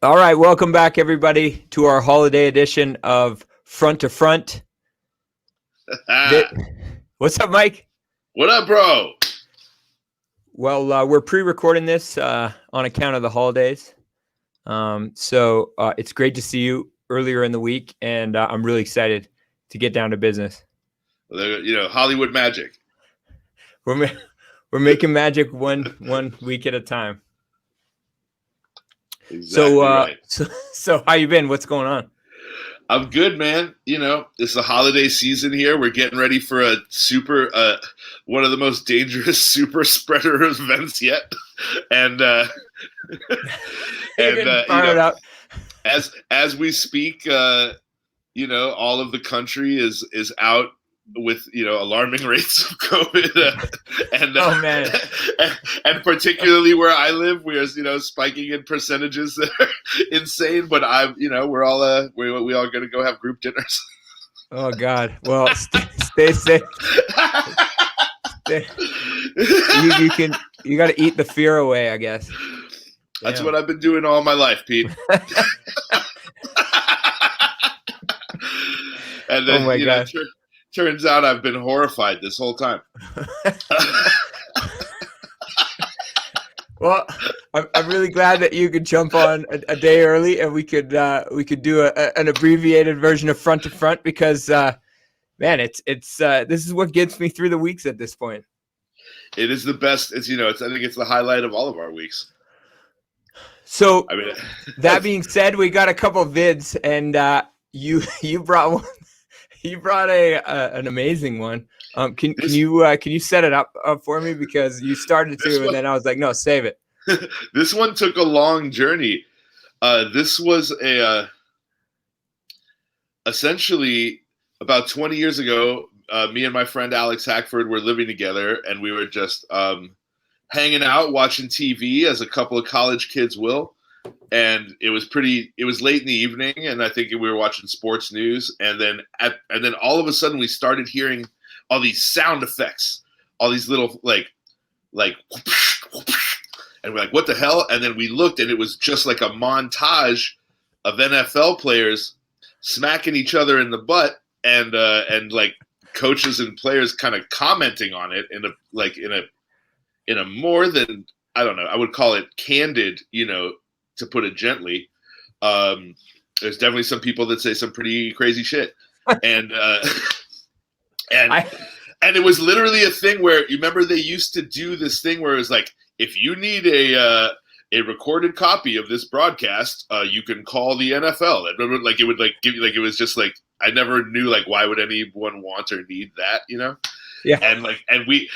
All right, welcome back, everybody, to our holiday edition of Front to Front. What's up, Mike? What up, bro? Well, we're pre-recording this on account of the holidays, so it's great to see you earlier in the week, and I'm really excited to get down to business. Hollywood magic. We're making magic one week at a time. Exactly right. So how you been? What's going on? I'm good, man. It's the holiday season here. We're getting ready for a one of the most dangerous super spreader events yet, and as we speak, all of the country is out with alarming rates of COVID, and particularly where I live, we are spiking in percentages that are insane. But we're all we all gonna go have group dinners. Oh God! Well, stay safe. You got to eat the fear away, I guess. That's what I've been doing all my life, Pete. And then turns out I've been horrified this whole time. Well, I'm really glad that you could jump on a day early, and we could do an abbreviated version of Front to Front because, man, it's this is what gets me through the weeks at this point. It is the best. I think it's the highlight of all of our weeks. So, that being said, we got a couple vids, and you brought one. You brought an amazing one. Can you set it up for me, because you started to, and then I was like, no, save it. This one took a long journey. This was essentially about 20 years ago. Me and my friend Alex Hackford were living together, and we were just hanging out, watching TV as a couple of college kids will. And it was late in the evening, and I think we were watching sports news, and then all of a sudden we started hearing all these sound effects, all these little like, and we're like, what the hell? And then we looked, and it was just like a montage of NFL players smacking each other in the butt, and like coaches and players kind of commenting on it in a more than, I don't know, I would call it candid, to put it gently. There's definitely some people that say some pretty crazy shit, and it was literally a thing where, you remember they used to do this thing where it was like, if you need a recorded copy of this broadcast, you can call the NFL. Like it would like give you, like, it was just like, I never knew like why would anyone want or need that, Yeah. And we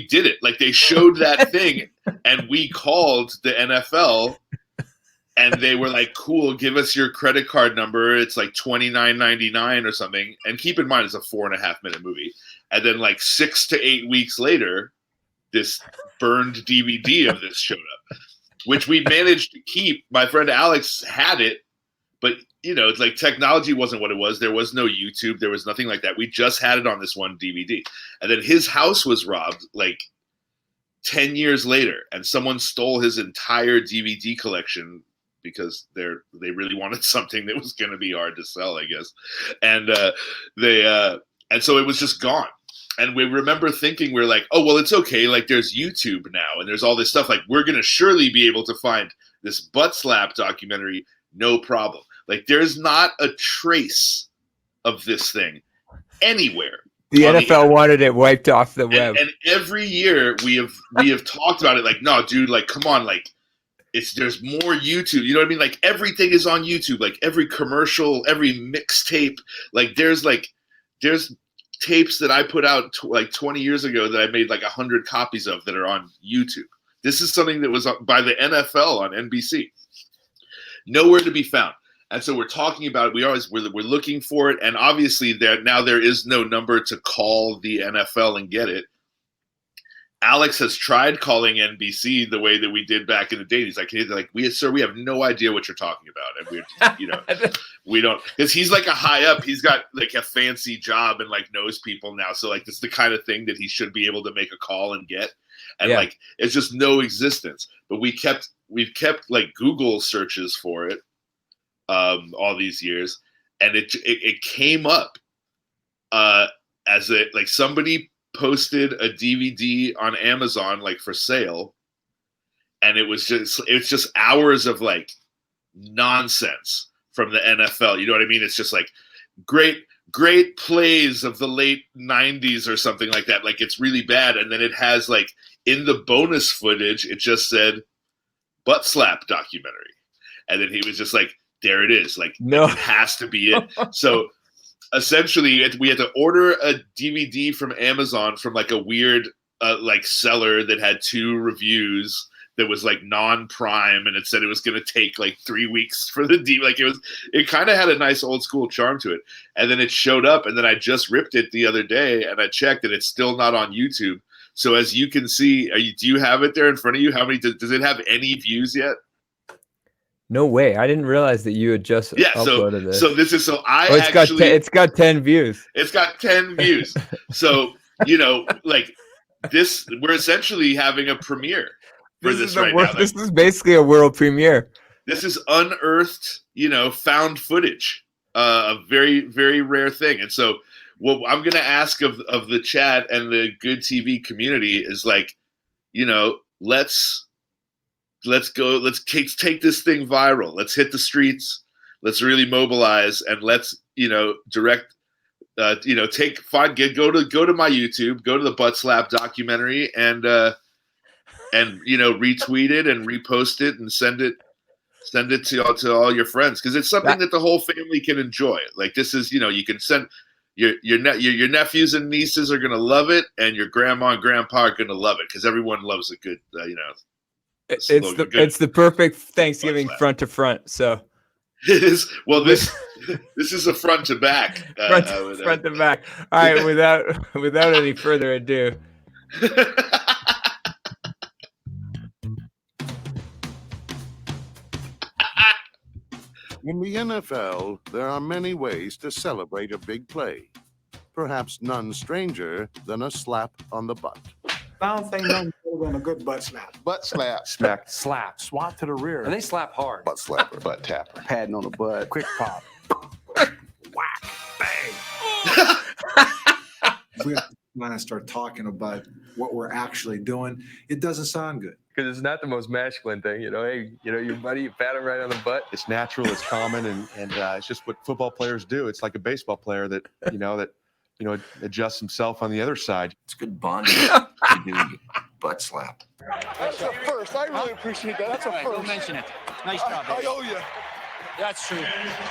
did it. Like, they showed that thing, and we called the NFL. And they were like, cool, give us your credit card number. It's like $29.99 or something. And keep in mind, it's a 4.5-minute movie. And then like 6 to 8 weeks later, this burned DVD of this showed up, which we managed to keep. My friend Alex had it, but it's like technology wasn't what it was. There was no YouTube. There was nothing like that. We just had it on this one DVD. And then his house was robbed like 10 years later, and someone stole his entire DVD collection, because they really wanted something that was going to be hard to sell, I guess. And and so it was just gone. And we remember thinking, we're like, oh, well, it's okay. Like, there's YouTube now, and there's all this stuff. Like, we're going to surely be able to find this butt slap documentary, no problem. Like, there's not a trace of this thing anywhere. The NFL wanted it wiped off the web. And every year we have talked about it. Like, no, dude, like, come on, like, there's more YouTube. You know what I mean? Like, everything is on YouTube. Like, every commercial, every mixtape. Like, there's tapes that I put out like 20 years ago that I made like 100 copies of that are on YouTube. This is something that was by the NFL on NBC. Nowhere to be found. And so we're talking about it. We're looking for it. And obviously there is no number to call the NFL and get it. Alex has tried calling NBC the way that we did back in the day. He's like, sir, we have no idea what you're talking about. And we're, we don't, because he's like a high up. He's got like a fancy job and like knows people now. So like, this is the kind of thing that he should be able to make a call and get. And like, it's just no existence. But we've kept like Google searches for it. all these years, and it came up as a like somebody posted a DVD on Amazon like for sale, and it's just hours of like nonsense from the NFL. You know what I mean? It's just like great plays of the late 90s or something like that. Like it's really bad, and then it has like in the bonus footage it just said butt slap documentary, and then he was just like, there it is, like No. it has to be it. So essentially we had to order a DVD from Amazon from like a weird like seller that had 2 reviews that was like non-prime, and it said it was going to take like 3 weeks for the DVD. Like it kind of had a nice old school charm to it. And then it showed up, and then I just ripped it the other day, and I checked, and it's still not on YouTube. So as you can see, do you have it there in front of you? How many does it have any views yet? No way! I didn't realize that you had just uploaded this. So this is it's got 10 views. It's got 10 views. So like this, we're essentially having a premiere for this right now. This is basically a world premiere. This is unearthed, found footage, a very, very rare thing. And so what I'm going to ask of the chat and the Good TV community is like, let's go, let's take this thing viral. Let's hit the streets. Let's really mobilize, and let's, direct, go to my YouTube, go to the Butt Slap documentary, and retweet it and repost it and send it to all your friends, because it's something that the whole family can enjoy. Like this is, you can send your nephews and nieces are gonna love it, and your grandma and grandpa are gonna love it, because everyone loves a good, it's the perfect Thanksgiving front to front. So it is. Well, this is a front to back. Front to back. All right, without any further ado. In the NFL, there are many ways to celebrate a big play. Perhaps none stranger than a slap on the butt. I don't think nothing better than a good butt slap. Butt slap. Smack. Slap. Swat to the rear. And they slap hard. Butt slapper. Butt tapper. Patting on the butt. Quick pop. Whack. Bang. We have to start talking about what we're actually doing. It doesn't sound good. Because it's not the most masculine thing, Hey, your buddy, you pat him right on the butt. It's natural, it's common, and it's just what football players do. It's like a baseball player that adjusts himself on the other side. It's good bonding to do butt slap. That's a first. I really appreciate that. That's a first. Don't mention it. Nice job. I owe you. That's true.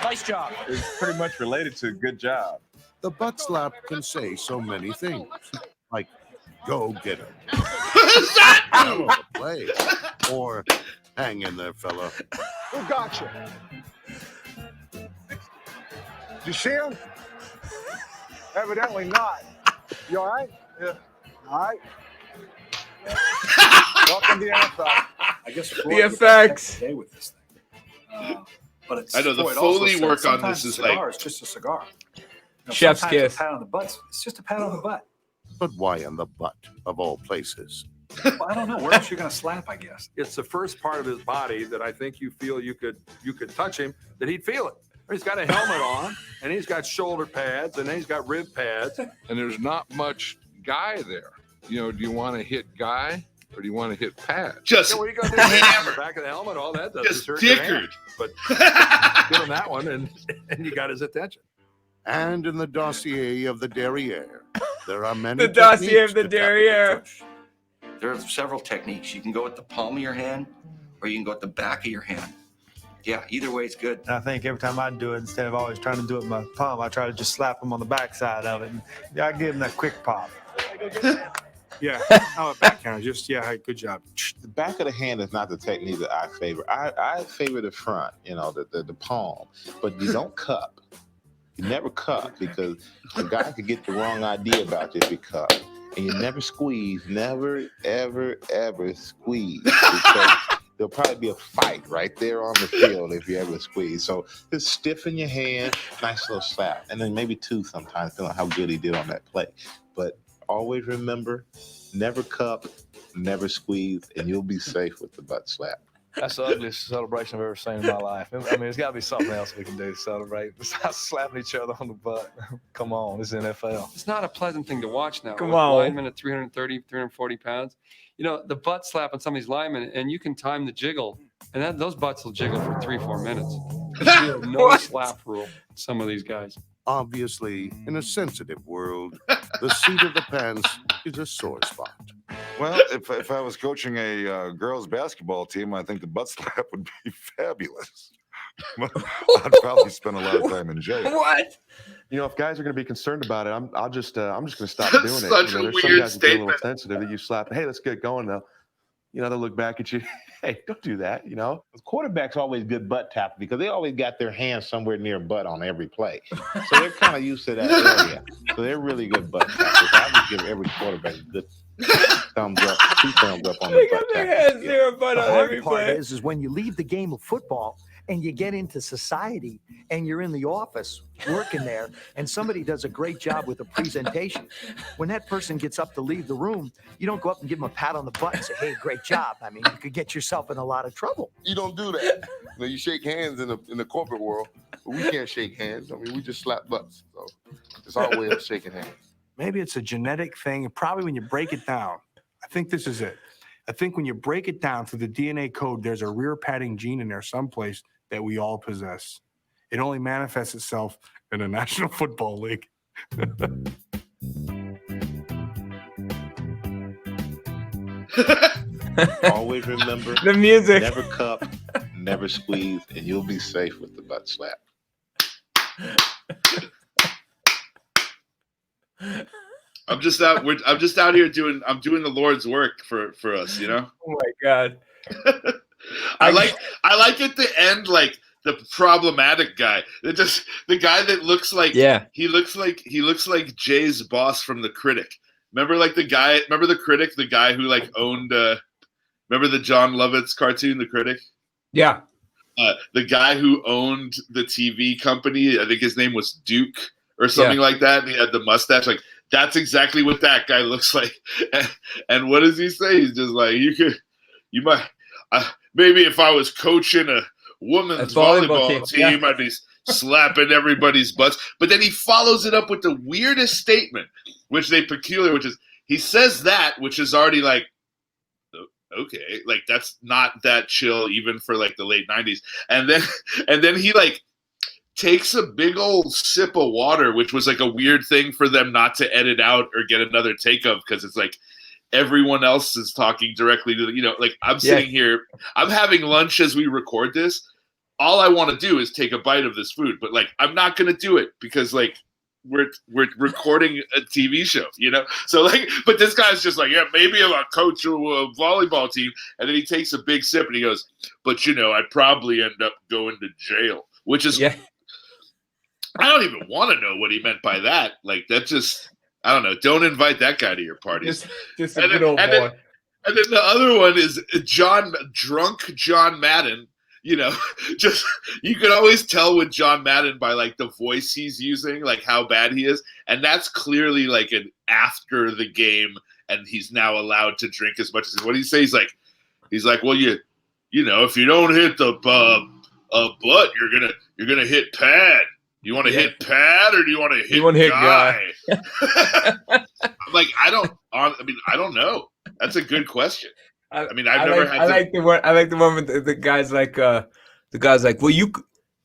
Nice job. It's pretty much related to a good job. The butt slap can say so many things, like "Go get him," "Hell of a play," or "Hang in there, fella." Who got you? Did you see him? Evidently not. You all right? Yeah. All right. Welcome to the NFL. I guess the effects. With this thing. But it's, I know the Foley work on this is like it's just a cigar. Chef's kiss. A pat on the butt. It's just a pat on the butt. But why on the butt of all places? Well, I don't know. Where else you're going to slap? I guess it's the first part of his body that I think you feel you could touch him, that he'd feel it. He's got a helmet on, and he's got shoulder pads, and then he's got rib pads. And there's not much guy there. Do you want to hit guy or do you want to hit pad? Just what are you going to do? hammer. Back of the helmet, all that does just is hurt your hand. dickered. But give him that one, and you got his attention. And in the dossier of the derriere, there are many. The dossier of the derriere. There are several techniques. You can go with the palm of your hand, or you can go with the back of your hand. Yeah, either way is good. And I think every time I do it, instead of always trying to do it with my palm, I try to just slap him on the backside of it. And I give him that quick pop. Yeah, I'm a backhander. Good job. The back of the hand is not the technique that I favor. I favor the front, the palm. But you don't cup. You never cup, because the guy could get the wrong idea about you if you cup. And you never squeeze. Never, ever, ever squeeze. Because there'll probably be a fight right there on the field if you ever squeeze. So just stiffen your hand, nice little slap. And then maybe 2 sometimes, depending on how good he did on that play. But always remember, never cup, never squeeze, and you'll be safe with the butt slap. That's the ugliest celebration I've ever seen in my life. I mean, there's got to be something else we can do to celebrate besides slapping each other on the butt. Come on, this is NFL. It's not a pleasant thing to watch now. Come with on. Linemen at 330, 340 pounds. You know, the butt slap on some of these linemen, and you can time the jiggle, and those butts will jiggle for 3-4 minutes. There's no What? slap rule. Some of these guys. Obviously, in a sensitive world, the seat of the pants is a sore spot. Well, if I was coaching a girls' basketball team, I think the butt slap would be fabulous. I'd probably spend a lot of time in jail. What? You know, if guys are going to be concerned about it, I'm just going to stop doing it. Such a There's some weird guys that get a little statement. sensitive that you slap. Hey, let's get going now. You know, they'll look back at you. Hey, don't do that. You know. Quarterback's always good butt tapping because they always got their hands somewhere near butt on every play. So they're kind of used to that area. So they're really good butt tappers. I would give every quarterback a good thumbs up, 2 thumbs up on They the got butt their tap. hands near a butt The on hard every part play. is when you leave the game of football and you get into society and you're in the office working there and somebody does a great job with a presentation. When that person gets up to leave the room, you don't go up and give them a pat on the butt and say, hey, great job. I mean, you could get yourself in a lot of trouble. You don't do that. You know, you shake hands in the corporate world, but we can't shake hands. I mean, we just slap butts. So it's our way of shaking hands. Maybe it's a genetic thing. And probably when you break it down, I think this is it. I think when you break it down through the DNA code, there's a rear padding gene in there someplace that we all possess. It only manifests itself in the National Football League. Always remember The music. never cup, never squeeze, and you'll be safe with the butt slap. I'm just out here doing the Lord's work for us, you know. Oh my God. I like at the end, like the problematic guy. The guy that looks like he looks like Jay's boss from The Critic. Remember The Critic, the guy who like owned remember the John Lovitz cartoon, The Critic? Yeah. The guy who owned the TV company, I think his name was Duke or something like that, and he had the mustache. Like that's exactly what that guy looks like. And what does he say? He's just like, you might, maybe if I was coaching a women's volleyball team, I'd be slapping everybody's butts. But then he follows it up with the weirdest statement, which is he says that, which is already like, okay, like that's not that chill even for like the late 90s. And then he like takes a big old sip of water, which was like a weird thing for them not to edit out or get another take of, because it's like everyone else is talking directly to like I'm sitting here, I'm having lunch as we record this. All I want to do is take a bite of this food, but like I'm not gonna do it because like we're recording a TV show, you know? So like, but this guy's just like, yeah, maybe I'm a coach of a volleyball team. And then he takes a big sip and he goes, but I'd probably end up going to jail, which is, I don't even want to know what he meant by that. Like that just, I don't know. Don't invite that guy to your parties. Just a good old boy. And then the other one is drunk John Madden. You know, just you could always tell with John Madden by like the voice he's using, like how bad he is, and that's clearly like an after the game, and he's now allowed to drink as much as what he says. He's like, well, you know, if you don't hit the butt, you're gonna hit pad. You want to hit pad or do you want to hit guy? I'm like, I don't know. That's a good question. I've never had. I like the one with the guy's like, well, you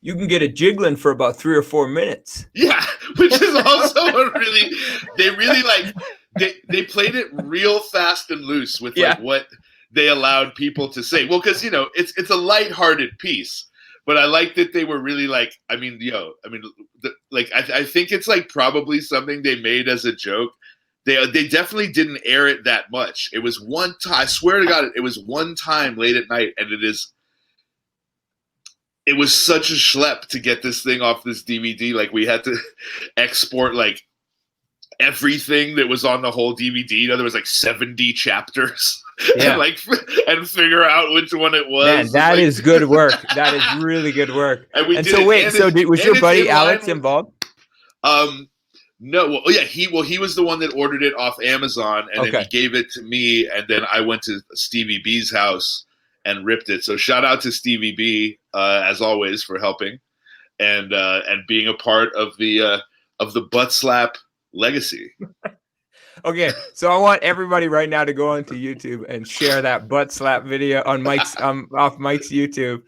can get a jiggling for about 3 or 4 minutes. Yeah, which is also they really like they played it real fast and loose with like what they allowed people to say. Well, because it's a lighthearted piece, but I like that they were really like, I think it's like probably something they made as a joke. They definitely didn't air it that much. It was one time. I swear to God, it was one time late at night, and it was such a schlep to get this thing off this DVD. Like we had to export like everything that was on the whole DVD. There was like 70 chapters, and figure out which one it was. Man, that is good work. That is really good work. And so wait, was your buddy Alex involved? No, he was the one that ordered it off Amazon, and then he gave it to me, and then I went to Stevie B's house, and ripped it. So shout out to Stevie B as always for helping and being a part of the butt slap legacy. Okay, so I want everybody right now to go onto YouTube and share that butt slap video on Mike's off Mike's YouTube.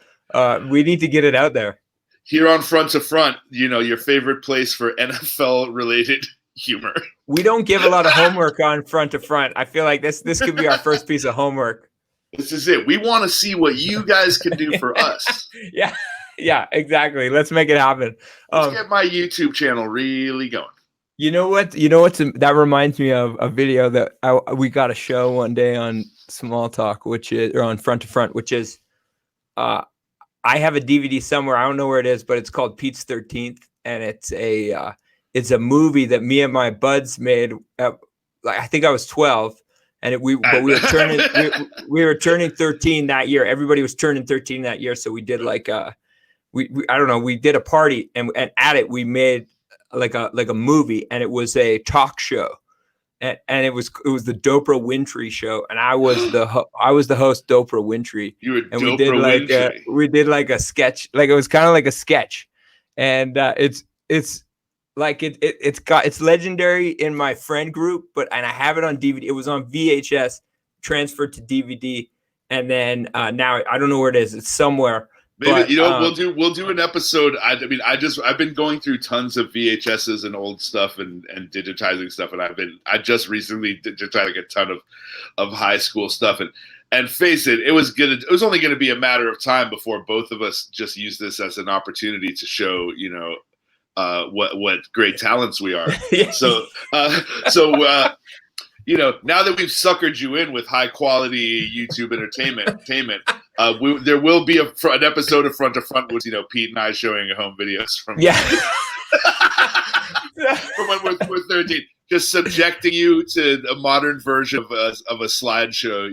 We need to get it out there. Here on Front to Front, your favorite place for NFL related humor. We don't give a lot of homework on Front to Front. I feel like this could be our first piece of homework. This is it. We want to see what you guys can do for us. Yeah, exactly. Let's make it happen. Let's get my YouTube channel really going. You know what? That reminds me of a video that we got a show one day on Small Talk, or on Front to Front, which is, I have a DVD somewhere. I don't know where it is, but it's called Pete's 13th, and it's a movie that me and my buds made. I think I was 12, and we were turning we were turning 13 that year. Everybody was turning 13 that year, so we did we did a party, and at it we made like a movie, and it was a talk show. And it was the Dopra Winfrey show, and I was the host, Dopra Winfrey. You were and Dopra we did like a sketch, like it was kind of like a sketch, and it's legendary in my friend group, and I have it on DVD. It was on VHS, transferred to DVD, and then now I don't know where it is. It's somewhere. Maybe, but, we'll do an episode. I've been going through tons of VHSs and old stuff and digitizing stuff, and I just recently digitized a ton of high school stuff, and face it, it was only gonna be a matter of time before both of us just use this as an opportunity to show what great talents we are. Now that we've suckered you in with high quality YouTube entertainment, there will be an episode of Front to Front with Pete and I showing home videos from from when we're 13, just subjecting you to a modern version of a slideshow.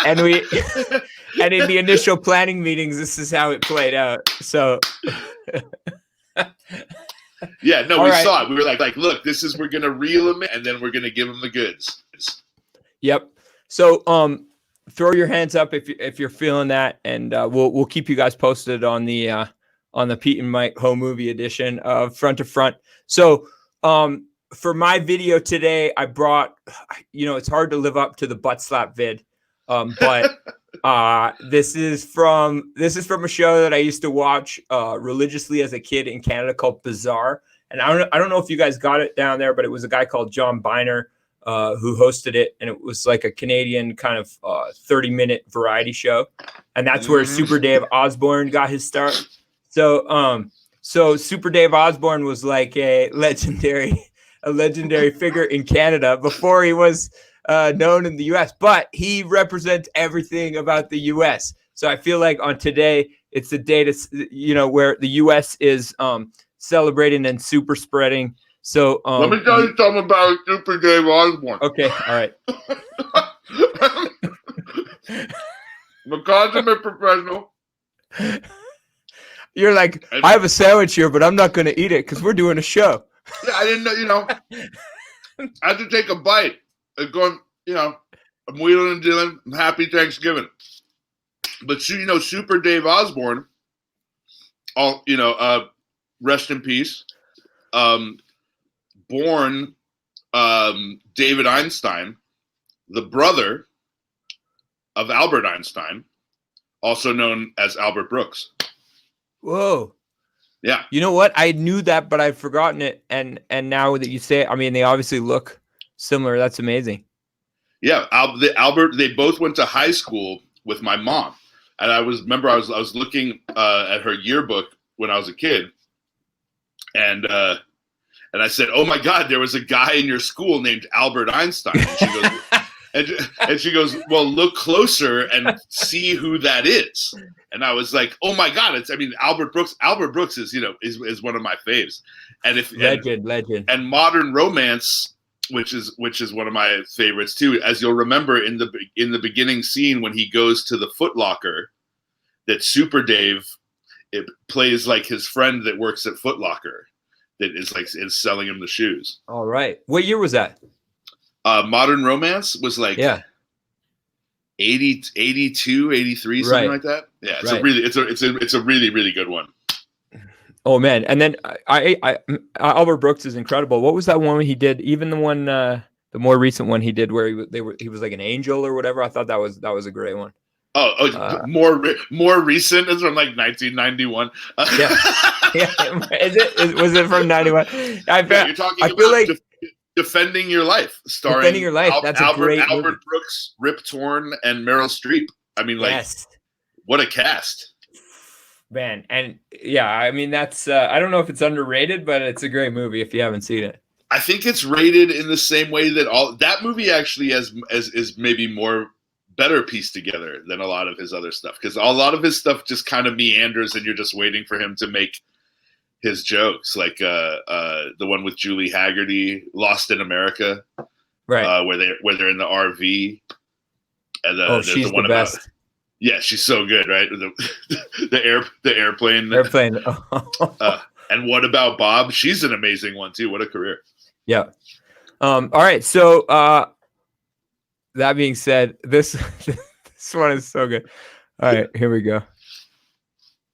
And in the initial planning meetings, this is how it played out. So. Yeah, no, we saw it. We were like, look, we're gonna reel him in, and then we're gonna give him the goods. Yep. So, throw your hands up if you're feeling that, and we'll keep you guys posted on the Pete and Mike home movie edition of Front to Front. So, for my video today, I brought, it's hard to live up to the butt slap vid, but. This is from a show that I used to watch religiously as a kid in Canada called Bizarre, and I don't know if you guys got it down there, but it was a guy called John Biner who hosted it, and it was like a Canadian kind of 30-minute variety show, and that's where Super Dave Osborne got his start. So Super Dave Osborne was like a legendary figure in Canada before he was known in the US, but he represents everything about the US. So I feel like on today, it's the day to, where the US is celebrating and super spreading. So let me tell you something about Super Dave Osborne. Okay, all right. The consummate professional. You're like, I have a sandwich here, but I'm not going to eat it because we're doing a show. Yeah, I didn't know, I had to take a bite. Going, I'm wheeling and dealing. Happy Thanksgiving. But Super Dave Osborne, rest in peace. Born David Einstein, the brother of Albert Einstein, also known as Albert Brooks. Whoa. Yeah. You know what? I knew that, but I've forgotten it. And now that you say it, I mean, they obviously look similar. That's amazing. Yeah, they both went to high school with my mom, and I was looking at her yearbook when I was a kid, and I said, "Oh my God, there was a guy in your school named Albert Einstein." And she goes, "Well, look closer and see who that is." And I was like, "Oh my God, Albert Brooks. Albert Brooks is one of my faves, and legend and Modern Romance." Which is one of my favorites too. As you'll remember in the beginning scene when he goes to the Foot Locker, that Super Dave, it plays like his friend that works at Foot Locker, that is selling him the shoes. All right, what year was that? Modern Romance was like 82, 83, something Right. like that. Yeah, it's Right. a really it's a really really good one. Oh man, and then I Albert Brooks is incredible. What was that one he did? Even the one, the more recent one he did where he was like an angel or whatever. I thought that was a great one. More recent is from like 1991. Yeah, was it from 91? You're talking I about feel like Defending Your Life, starring Defending Your Life. That's a great movie. Albert Brooks, Rip Torn, and Meryl Streep. I mean, like, yes, what a cast. man. And yeah, I mean that's I don't know if it's underrated, but it's a great movie if you haven't seen it. I think it's rated in the same way that that movie actually is maybe more better pieced together than a lot of his other stuff, because a lot of his stuff just kind of meanders and you're just waiting for him to make his jokes, like the one with Julie Haggerty, Lost in America, right? Where they're in the RV, and there's she's the one the best. about, yeah, she's so good, right? The airplane. And What About Bob? She's an amazing one too. What a career. Yeah. All right. So that being said, this one is so good. All right, here we go.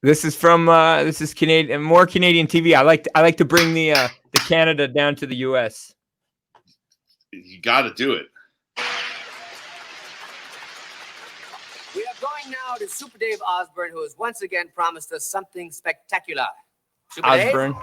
This is from this is Canadian, more Canadian TV. I like to bring the Canada down to the US. You got to do it. We are going now to Super Dave Osborne, who has once again promised us something spectacular. Super Osborne. Dave?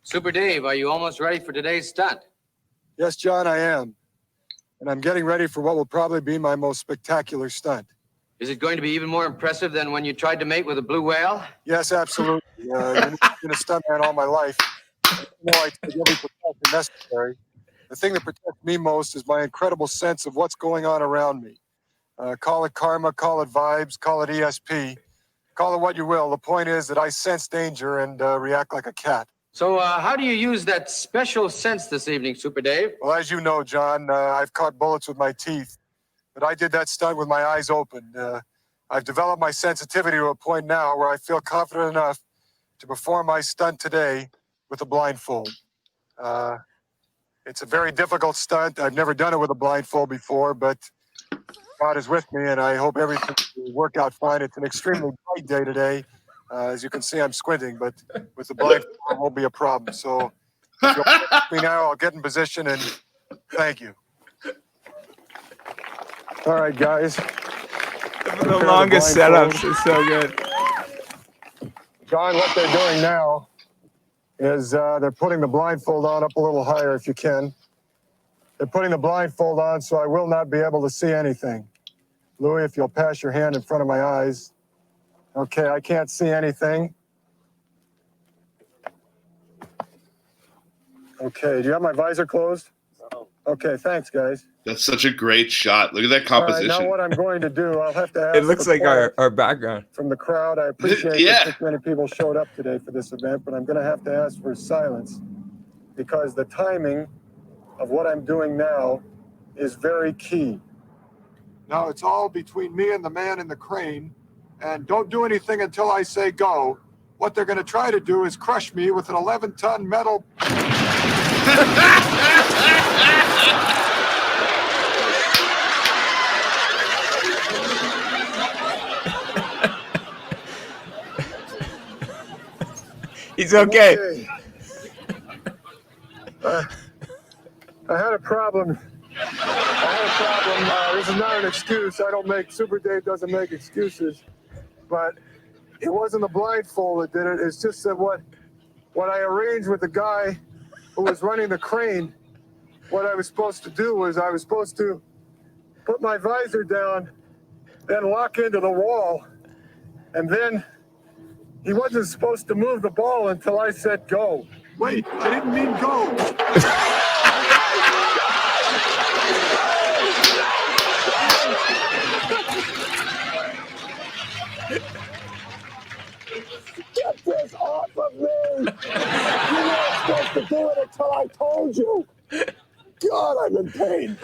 Super Dave, are you almost ready for today's stunt? Yes, John, I am. And I'm getting ready for what will probably be my most spectacular stunt. Is it going to be even more impressive than when you tried to mate with a blue whale? Yes, absolutely. I've been a stuntman all my life. I take every precaution necessary. The thing that protects me most is my incredible sense of what's going on around me. Call it karma, call it vibes, call it ESP, call it what you will. The point is that I sense danger and react like a cat. So how do you use that special sense this evening, Super Dave? Well, as you know, John, I've caught bullets with my teeth, but I did that stunt with my eyes open. I've developed my sensitivity to a point now where I feel confident enough to perform my stunt today with a blindfold. It's a very difficult stunt. I've never done it with a blindfold before, but God is with me, and I hope everything will work out fine. It's an extremely bright day today. As you can see, I'm squinting, but with the blindfold, it won't be a problem. So if you'll with me now, I'll get in position, and thank you. All right, guys. The longest setups is so good. John, what they're doing now is they're putting the blindfold on up a little higher if you can. They're putting the blindfold on so I will not be able to see anything. Louis, if you'll pass your hand in front of my eyes. Okay, I can't see anything. Okay, do you have my visor closed? Okay, thanks, guys. That's such a great shot. Look at that All right, composition. now what I'm going to do, I'll have to ask It looks for like quiet our background. from the crowd. I appreciate Yeah. that so many people showed up today for this event, but I'm going to have to ask for silence because the timing of what I'm doing now is very key. Now, it's all between me and the man in the crane, and don't do anything until I say go. What they're going to try to do is crush me with an 11-ton metal. He's okay. I had a problem. This is not an excuse. Super Dave doesn't make excuses. But it wasn't the blindfold that did it. It's just that what I arranged with the guy who was running the crane, what I was supposed to do was I was supposed to put my visor down, then lock into the wall, and then he wasn't supposed to move the ball until I said go. Wait, I didn't mean go. You weren't supposed to do it until I told you. God, I'm in pain.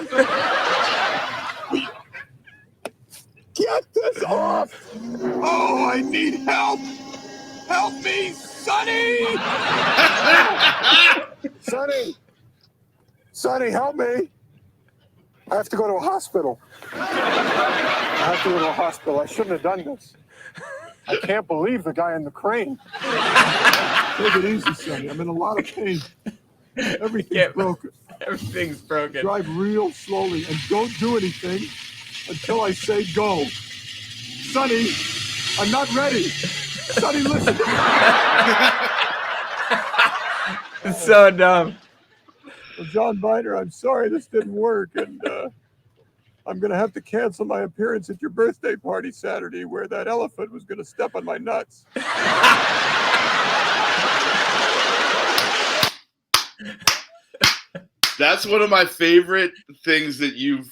Get this off! Oh, I need help! Help me, Sonny! Sonny, help me! I have to go to a hospital. I shouldn't have done this. I can't believe the guy in the crane. Take it easy, Sonny. I'm in a lot of pain. Everything's broken. Everything's broken. Drive real slowly and don't do anything until I say go. Sonny, I'm not ready. Sonny, listen. It's so dumb. Well, John Biner, I'm sorry this didn't work, and I'm going to have to cancel my appearance at your birthday party Saturday where that elephant was going to step on my nuts. That's one of my favorite things that you've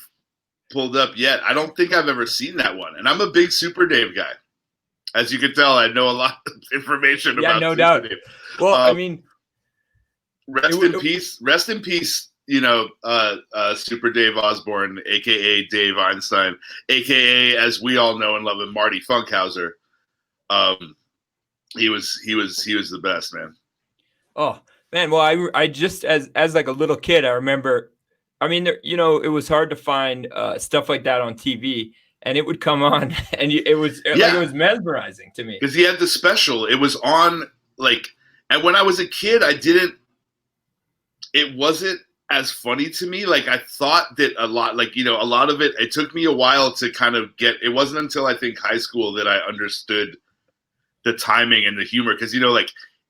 pulled up yet. I don't think I've ever seen that one. And I'm a big Super Dave guy. As you can tell, I know a lot of information about no Super doubt. Dave. Well, I mean, rest in peace, Super Dave Osborne, aka Dave Einstein, aka, as we all know and love him, Marty Funkhauser. He was the best, man. Oh man, well, I just as like a little kid, I remember. I mean, it was hard to find stuff like that on TV, and it would come on, and it was mesmerizing to me because he had the special. It was on and when I was a kid, it wasn't as funny to me. Like, I thought that a lot of it. It took me a while to kind of get. It wasn't until I think high school that I understood the timing and the humor, because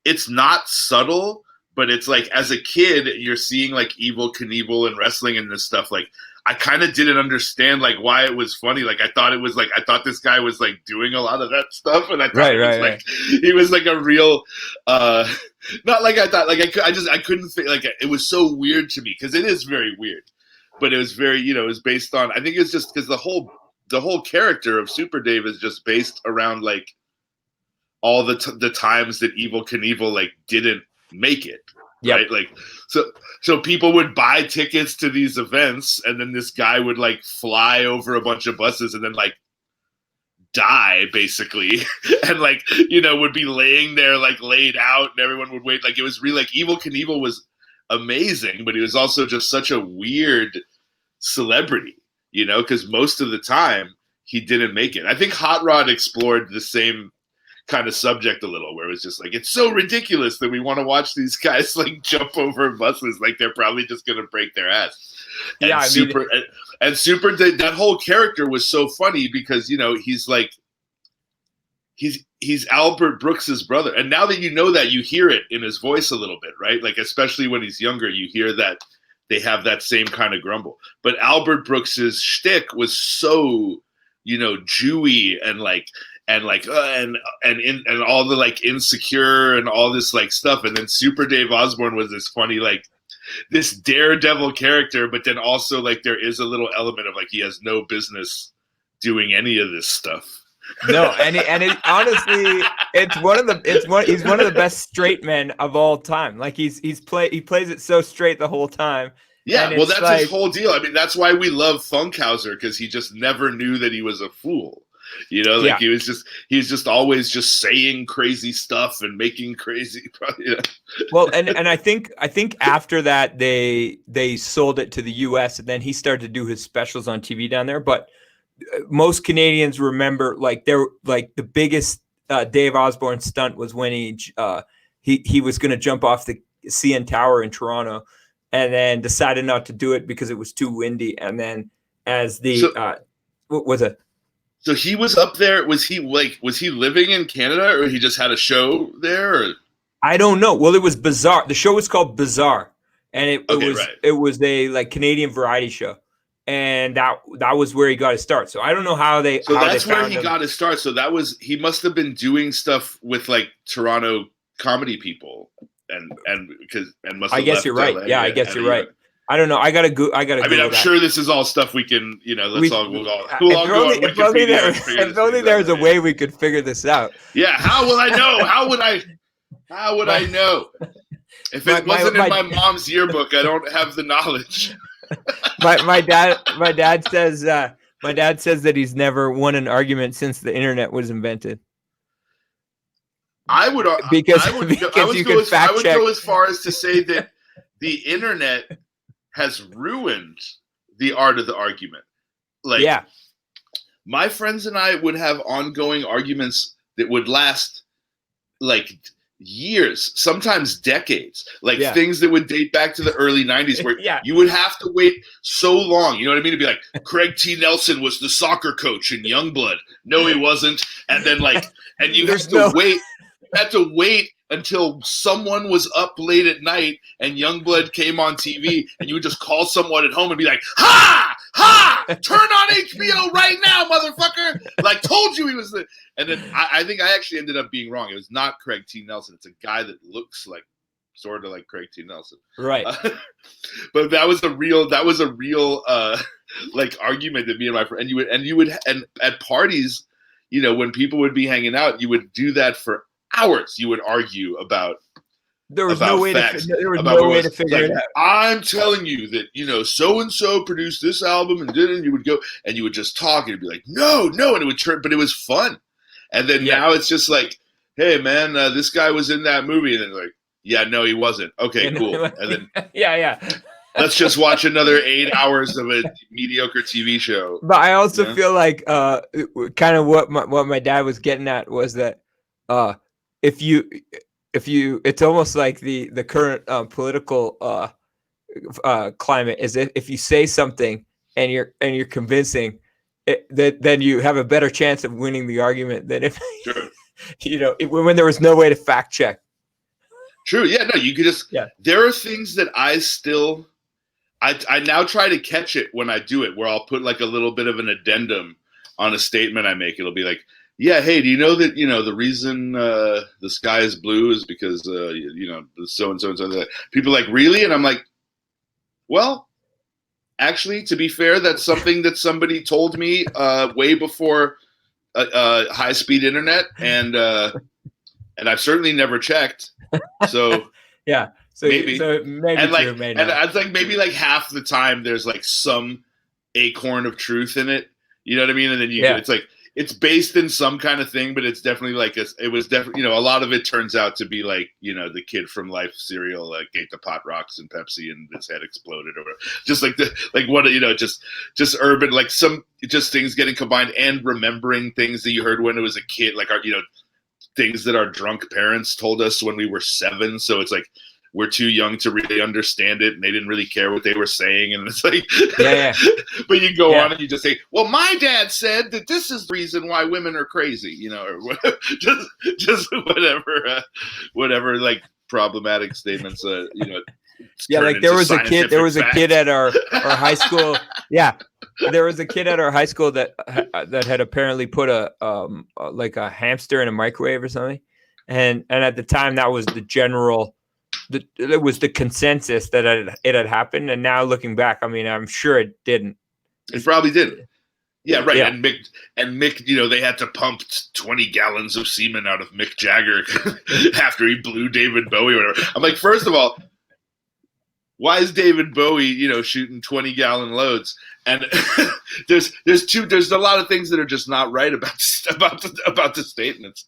it's not subtle. But it's like, as a kid, you're seeing like Evel Knievel and wrestling and this stuff. Like, I kind of didn't understand like why it was funny. Like, I thought this guy was like doing a lot of that stuff, and I thought he was like a real, not like I thought. Like, I couldn't think, like, it was so weird to me, because it is very weird, but it was very, it was based on. I think it's just because the whole character of Super Dave is just based around like all the times that Evel Knievel like didn't make it. Yep. Right, like so people would buy tickets to these events, and then this guy would like fly over a bunch of buses and then like die basically, and like would be laying there like laid out, and everyone would wait. Like, it was really like Evel Knievel was amazing, but he was also just such a weird celebrity, because most of the time he didn't make it. I think Hot Rod explored the same kind of subject a little, where it was just like, it's so ridiculous that we want to watch these guys like jump over buses, like they're probably just gonna break their ass. And Yeah, Super that whole character was so funny because he's like he's Albert Brooks's brother, and now that you know that, you hear it in his voice a little bit, right? Like, especially when he's younger, you hear that they have that same kind of grumble. But Albert Brooks's shtick was so Jewy and and all the like insecure and all this like stuff, and then Super Dave Osborne was this funny like this daredevil character, but then also like there is a little element of like he has no business doing any of this stuff. No, and honestly, he's one of the best straight men of all time. Like, he plays it so straight the whole time. Yeah, well, that's his whole deal. I mean, that's why we love Funkhauser, because he just never knew that he was a fool. He was just always just saying crazy stuff and making crazy. Well, and I think after that they sold it to the U.S. and then he started to do his specials on TV down there. But most Canadians remember the biggest Dave Osborne stunt was when he was going to jump off the CN Tower in Toronto, and then decided not to do it because it was too windy. And then what was it? So he was up there. Was he living in Canada, or he just had a show there? Or? I don't know. Well, it was Bizarre. The show was called Bizarre, and it was a like Canadian variety show, and that was where he got his start. So I don't know how they. So that's where he got his start. So he must have been doing stuff with like Toronto comedy people, and must. I guess you're right. Yeah, I guess you're right. I don't know. I gotta go. I mean, I'm sure this is all stuff we can. We'll all go on Wikipedia. If only there was a way we could figure this out. Yeah. How will I know? How would I? How would I know? If it wasn't in my mom's yearbook, I don't have the knowledge. my dad says that he's never won an argument since the internet was invented. I would because I would because go you could fact check. go as far as to say that the internet has ruined the art of the argument. Like, yeah, my friends and I would have ongoing arguments that would last like years, sometimes decades, like things that would date back to the early 90s where you would have to wait so long, you know what I mean, to be like, Craig T. Nelson was the soccer coach in Youngblood. No, he wasn't. And then and you had to wait until someone was up late at night and Youngblood came on TV, and you would just call someone at home and be like, ha! Turn on HBO right now, motherfucker! Like, told you he was the... And then I think I actually ended up being wrong. It was not Craig T. Nelson. It's a guy that looks like, sort of like Craig T. Nelson. Right. But that was a real like argument that me and my friend, and at parties, you know, when people would be hanging out, you would do that for hours. You would argue about there was no way to figure it out. I'm telling you that, you know, so and so produced this album and did it, and you would go and you would just talk and it'd be like, no, and it would turn, but it was fun. And then now it's just like, hey man, this guy was in that movie, and then like, yeah, no, he wasn't. Okay, cool. And then let's just watch another 8 hours of a mediocre TV show. But I also feel like kind of what my dad was getting at was that if you it's almost like the current political climate is if you say something and you're convincing, then you have a better chance of winning the argument than if you know when there was no way to fact check. True. Yeah. No. You could just. Yeah. There are things that I now try to catch it when I do it, where I'll put like a little bit of an addendum on a statement I make. It'll be like, yeah, hey, do you know that, you know, the reason the sky is blue is because, you know, so and so and so. People are like, really? And I'm like, well, actually, to be fair, that's something that somebody told me way before high-speed internet, and I've certainly never checked. So yeah, maybe and like, true, maybe and I think maybe like half the time there's like some acorn of truth in it. You know what I mean? And then it's like, it's based in some kind of thing, but it's definitely like it was definitely, you know, a lot of it turns out to be like, you know, the kid from Life cereal ate the pot rocks and Pepsi and his head exploded, or just like what, you know, just urban, like some just things getting combined and remembering things that you heard when it was a kid, like our, you know, things that our drunk parents told us when we were 7. So it's like we're too young to really understand it, and they didn't really care what they were saying. And it's like, but you go on and you just say, well, my dad said that this is the reason why women are crazy, you know, or whatever, just whatever, like problematic statements, you know. Yeah, like there was a kid at our high school. Yeah, there was a kid at our high school that had apparently put a like a hamster in a microwave or something, and at the time that was the general. It was the consensus that it had happened, and now looking back, I mean, I'm sure it didn't. It probably didn't. Yeah, right. Yeah. And Mick, you know, they had to pump 20 gallons of semen out of Mick Jagger after he blew David Bowie or whatever. I'm like, first of all, why is David Bowie, you know, shooting 20-gallon loads? And there's a lot of things that are just not right about the statements.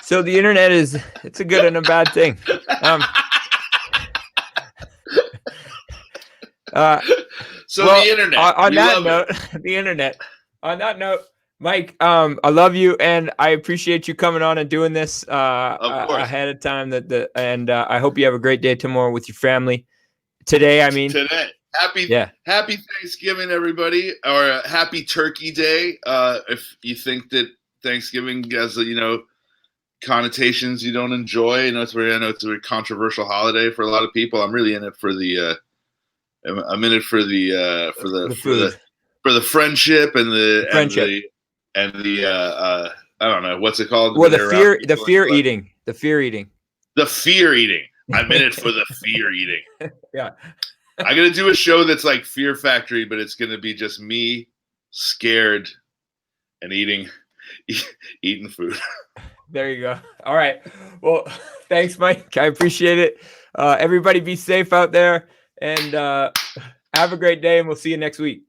So the internet it's a good and a bad thing. The internet. On that note, Mike, I love you, and I appreciate you coming on and doing this ahead of time. And I hope you have a great day tomorrow with your family. Today. Happy Thanksgiving, everybody, or happy Turkey Day. If you think that Thanksgiving has you know, connotations you don't enjoy, I know it's a very controversial holiday for a lot of people. I'm really in it for the for the friendship and the friendship and the I don't know what's it called. Well, the fear eating. I'm in it for the fear eating. Yeah. I'm gonna do a show that's like Fear Factory, but it's gonna be just me scared and eating food. There you go. All right. Well, thanks, Mike. I appreciate it. Everybody be safe out there, and have a great day, and we'll see you next week.